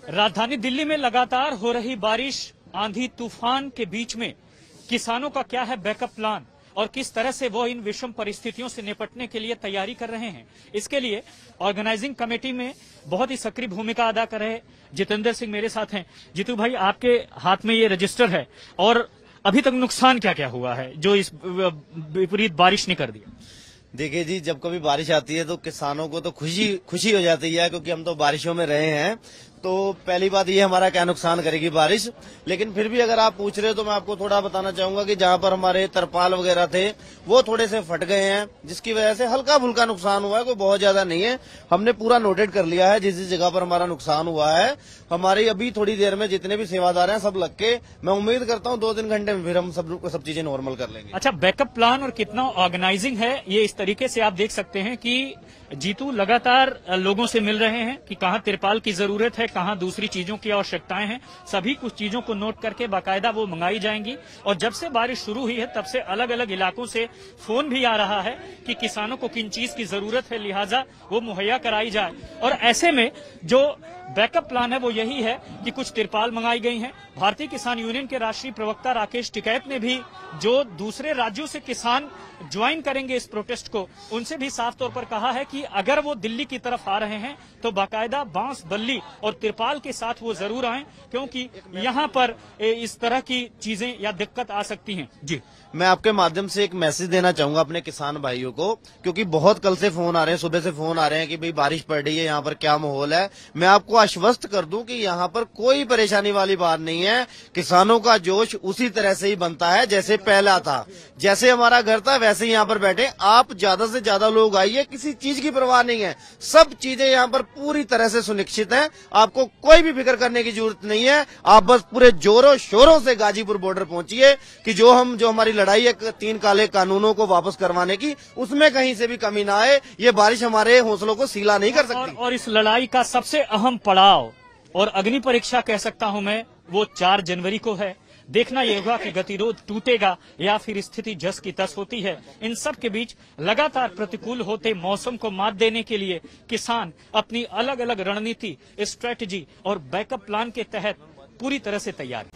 राजधानी दिल्ली में लगातार हो रही बारिश, आंधी तूफान के बीच में किसानों का क्या है बैकअप प्लान और किस तरह से वो इन विषम परिस्थितियों से निपटने के लिए तैयारी कर रहे हैं। इसके लिए ऑर्गेनाइजिंग कमेटी में बहुत ही सक्रिय भूमिका अदा कर रहे जितेंद्र सिंह मेरे साथ हैं। जीतू भाई, आपके हाथ में ये रजिस्टर है और अभी तक नुकसान क्या क्या हुआ है जो इस विपरीत बारिश ने कर दिया? देखिए जी, जब कभी बारिश आती है तो किसानों को तो खुशी हो जाती है, क्योंकि हम तो बारिशों में रहे हैं। तो पहली बात ये, हमारा क्या नुकसान करेगी बारिश। लेकिन फिर भी अगर आप पूछ रहे हो तो मैं आपको थोड़ा बताना चाहूंगा कि जहां पर हमारे तरपाल वगैरह थे वो थोड़े से फट गए हैं, जिसकी वजह से हल्का फुल्का नुकसान हुआ है, कोई बहुत ज्यादा नहीं है। हमने पूरा नोटेड कर लिया है जिस जिस जगह पर हमारा नुकसान हुआ है। हमारी अभी थोड़ी देर में जितने भी सेवादार हैं सब लग के, मैं उम्मीद करता हूँ 2-3 घंटे में फिर हम सब चीजें नॉर्मल कर लेंगे। अच्छा, बैकअप प्लान और कितना ऑर्गेनाइजिंग है ये इस तरीके से आप देख सकते हैं कि जीतू लगातार लोगों से मिल रहे हैं कि कहाँ तिरपाल की जरूरत है, कहाँ दूसरी चीजों की आवश्यकताएं हैं। सभी कुछ चीजों को नोट करके बाकायदा वो मंगाई जाएंगी। और जब से बारिश शुरू हुई है तब से अलग अलग इलाकों से फोन भी आ रहा है कि किसानों को किन चीज की जरूरत है, लिहाजा वो मुहैया कराई जाए। और ऐसे में जो बैकअप प्लान है वो यही है कि कुछ तिरपाल मंगाई गई हैं। भारतीय किसान यूनियन के राष्ट्रीय प्रवक्ता राकेश टिकैत ने भी जो दूसरे राज्यों से किसान ज्वाइन करेंगे इस प्रोटेस्ट को, उनसे भी साफ तौर पर कहा है कि अगर वो दिल्ली की तरफ आ रहे हैं तो बाकायदा बांस, बल्ली और तिरपाल के साथ वो जरूर आएं, क्योंकि यहाँ पर इस तरह की चीजें या दिक्कत आ सकती हैं। जी, मैं आपके माध्यम से एक मैसेज देना चाहूंगा अपने किसान भाइयों को, क्योंकि बहुत कल से फोन आ रहे हैं, सुबह से फोन आ रहे हैं कि भाई बारिश पड़ रही है, यहाँ पर क्या माहौल है। मैं आपको आश्वस्त कर दूं कि यहाँ पर कोई परेशानी वाली बात नहीं है। किसानों का जोश उसी तरह से ही बनता है जैसे पहला था, जैसे हमारा घर था वैसे ही यहाँ पर बैठे। आप ज्यादा से ज्यादा लोग आइए, किसी चीज की परवाह नहीं है। सब चीजें यहाँ पर पूरी तरह से सुनिश्चित हैं, आपको कोई भी फिक्र करने की जरूरत नहीं है। आप बस पूरे जोरों शोरों से गाजीपुर बॉर्डर पहुंचिए कि जो हमारी लड़ाई है 3 काले कानूनों को वापस करवाने की, उसमें कहीं से भी कमी ना आए। ये बारिश हमारे हौसलों को सीला नहीं कर सकती। और इस लड़ाई का सबसे अहम पड़ाव और अग्नि परीक्षा कह सकता हूं मैं, वो 4 जनवरी को है। देखना यह होगा कि गतिरोध टूटेगा या फिर स्थिति जस की तस होती है। इन सब के बीच लगातार प्रतिकूल होते मौसम को मात देने के लिए किसान अपनी अलग अलग रणनीति, स्ट्रेटजी और बैकअप प्लान के तहत पूरी तरह से तैयार है।